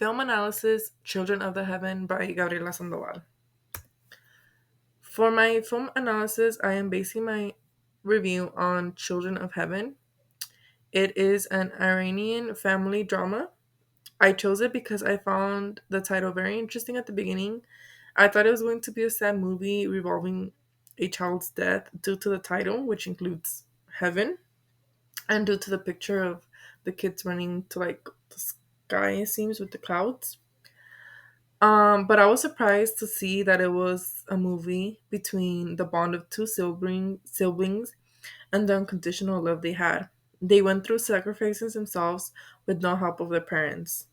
Film Analysis Children of the Heaven by Gabriela Sandoval. For my film analysis, I am basing my review on Children of Heaven. It is an Iranian family drama. I chose it because I found the title very interesting at the beginning. I thought it was going to be a sad movie revolving a child's death due to the title, which includes heaven, and due to the picture of the kids running to like the sky, it seems, with the clouds. But I was surprised to see that it was a movie between the bond of two siblings and the unconditional love they had. They went through sacrifices themselves with no help of their parents.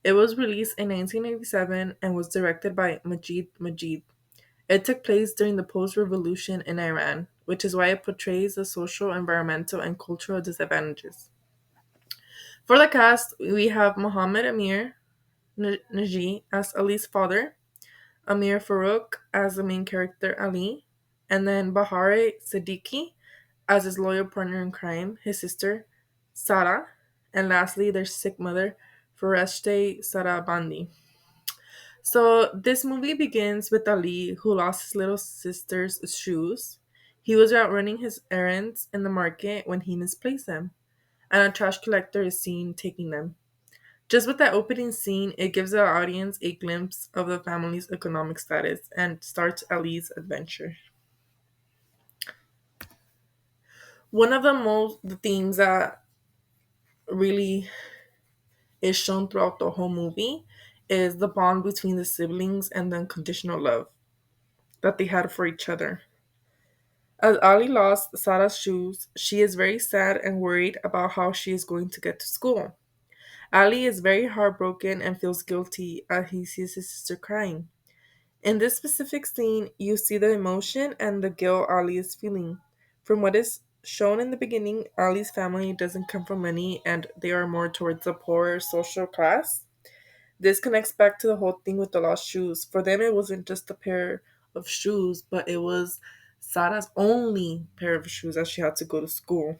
It was released in 1987 and was directed by Majid. It took place during the post revolution in Iran, which is why it portrays the social, environmental, and cultural disadvantages. For the cast, we have Mohammed Amir Naji as Ali's father, Amir Farouk as the main character Ali, and then Bahare Siddiqui as his loyal partner in crime, his sister Sarah, and lastly their sick mother, Fareshte Sarabandi. So this movie begins with Ali, who lost his little sister's shoes. He was out running his errands in the market when he misplaced them, and a trash collector is seen taking them. Just with that opening scene, it gives the audience a glimpse of the family's economic status and starts Ali's adventure. One of the themes that really is shown throughout the whole movie is the bond between the siblings and the unconditional love that they had for each other. As Ali lost Sarah's shoes, she is very sad and worried about how she is going to get to school. Ali is very heartbroken and feels guilty as he sees his sister crying. In this specific scene, you see the emotion and the guilt Ali is feeling. From what is shown in the beginning, Ali's family doesn't come from money and they are more towards the poorer social class. This connects back to the whole thing with the lost shoes. For them, it wasn't just a pair of shoes, but it was Sarah's only pair of shoes as she had to go to school.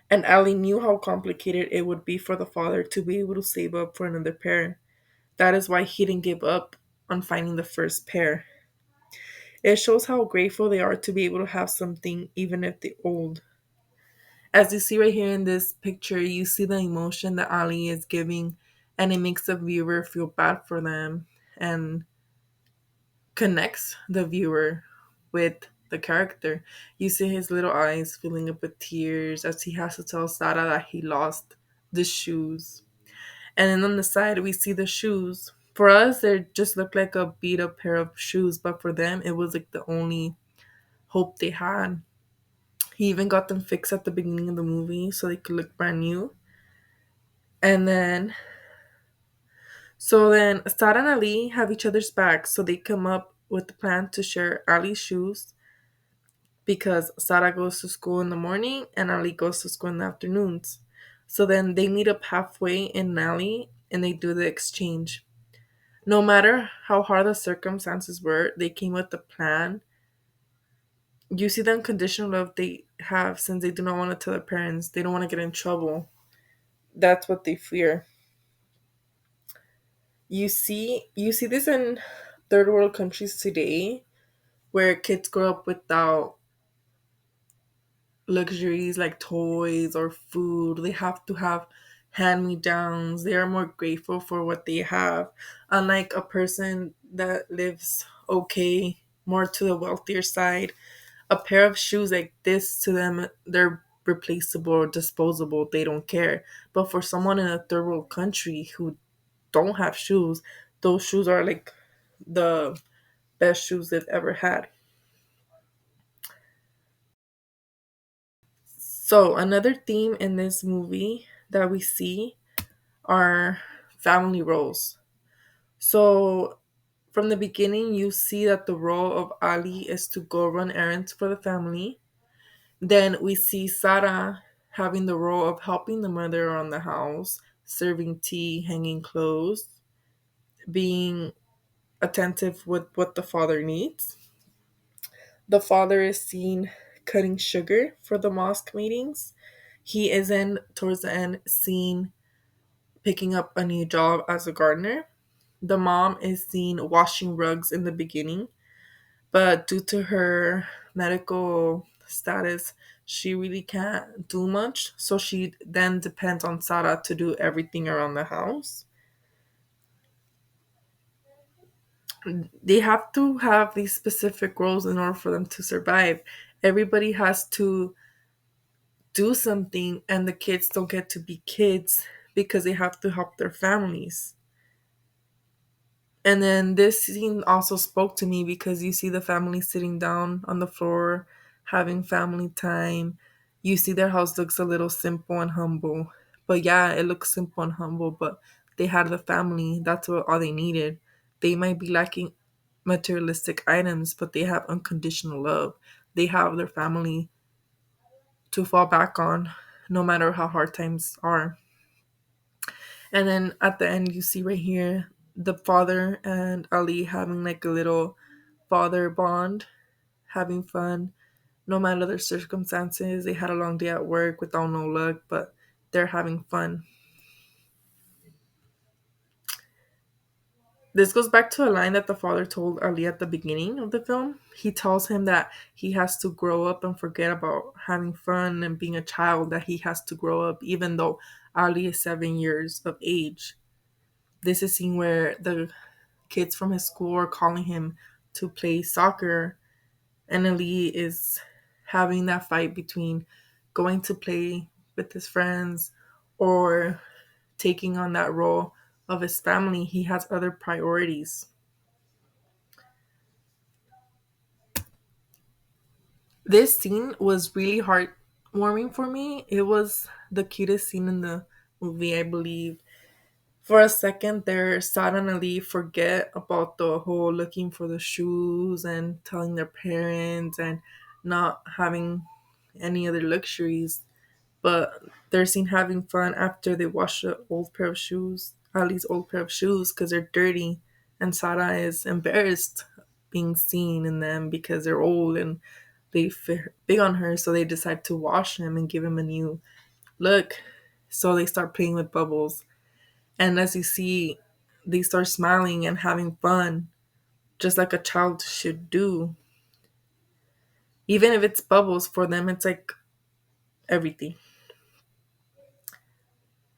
And Ali knew how complicated it would be for the father to be able to save up for another pair. That is why he didn't give up on finding the first pair. It shows how grateful they are to be able to have something, even if they're old. As you see right here in this picture, you see the emotion that Ali is giving, and it makes the viewer feel bad for them and connects the viewer with the character. You see his little eyes filling up with tears as he has to tell Sarah that he lost the shoes. And then on the side, we see the shoes. For us, they just look like a beat up pair of shoes, but for them, it was like the only hope they had. He even got them fixed at the beginning of the movie so they could look brand new. And then Sarah and Ali have each other's backs, so they come up with the plan to share Ali's shoes because Sarah goes to school in the morning and Ali goes to school in the afternoons. So then they meet up halfway in Ali and they do the exchange. No matter how hard the circumstances were, they came with a plan. You see the unconditional love they have since they do not want to tell their parents. They don't want to get in trouble. That's what they fear. You see this in third world countries today where kids grow up without luxuries like toys or food. They have to have hand me downs. They are more grateful for what they have. Unlike a person that lives okay, more to the wealthier side, a pair of shoes like this to them, they're replaceable or disposable. They don't care. But for someone in a third world country who don't have shoes, those shoes are like the best shoes they've ever had. So, another theme in this movie that we see are family roles. So, from the beginning, you see that the role of Ali is to go run errands for the family. Then we see Sarah having the role of helping the mother around the house, serving tea, hanging clothes, being attentive with what the father needs. The father is seen cutting sugar for the mosque meetings. He is in, towards the end, seen picking up a new job as a gardener. The mom is seen washing rugs in the beginning, but due to her medical status, she really can't do much. So she then depends on Sarah to do everything around the house. They have to have these specific roles in order for them to survive. Everybody has to do something, and the kids don't get to be kids because they have to help their families. And then this scene also spoke to me because you see the family sitting down on the floor having family time. You see their house looks a little simple and humble. But yeah, it looks simple and humble, but they had the family. That's what all they needed. They might be lacking materialistic items, but they have unconditional love. They have their family to fall back on no matter how hard times are. And then at the end, you see right here the father and Ali having like a little father bond, having fun. No matter their circumstances, they had a long day at work without no luck, but they're having fun. This goes back to a line that the father told Ali at the beginning of the film. He tells him that he has to grow up and forget about having fun and being a child, that he has to grow up, even though Ali is 7 years of age. This is scene where the kids from his school are calling him to play soccer, and Ali is having that fight between going to play with his friends or taking on that role of his family. He has other priorities. This scene was really heartwarming for me. It was the cutest scene in the movie, I believe. For a second there, Sada and Ali forget about the whole looking for the shoes and telling their parents and not having any other luxuries. But they're seen having fun after they wash the old pair of shoes, Ali's old pair of shoes, because they're dirty. And Sada is embarrassed being seen in them because they're old and they fit big on her. So they decide to wash him and give him a new look. So they start playing with bubbles, and as you see, they start smiling and having fun, just like a child should do. Even if it's bubbles for them, it's like everything.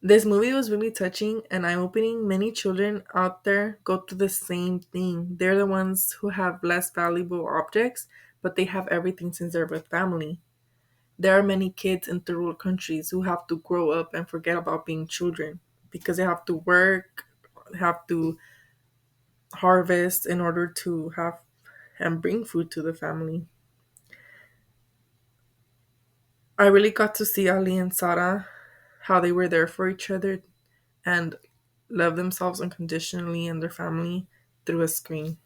This movie was really touching and eye opening. Many children out there go through the same thing. They're the ones who have less valuable objects, but they have everything since they're with family. There are many kids in third world countries who have to grow up and forget about being children because they have to work, have to harvest in order to have and bring food to the family. I really got to see Ali and Sarah, how they were there for each other and love themselves unconditionally and their family through a screen.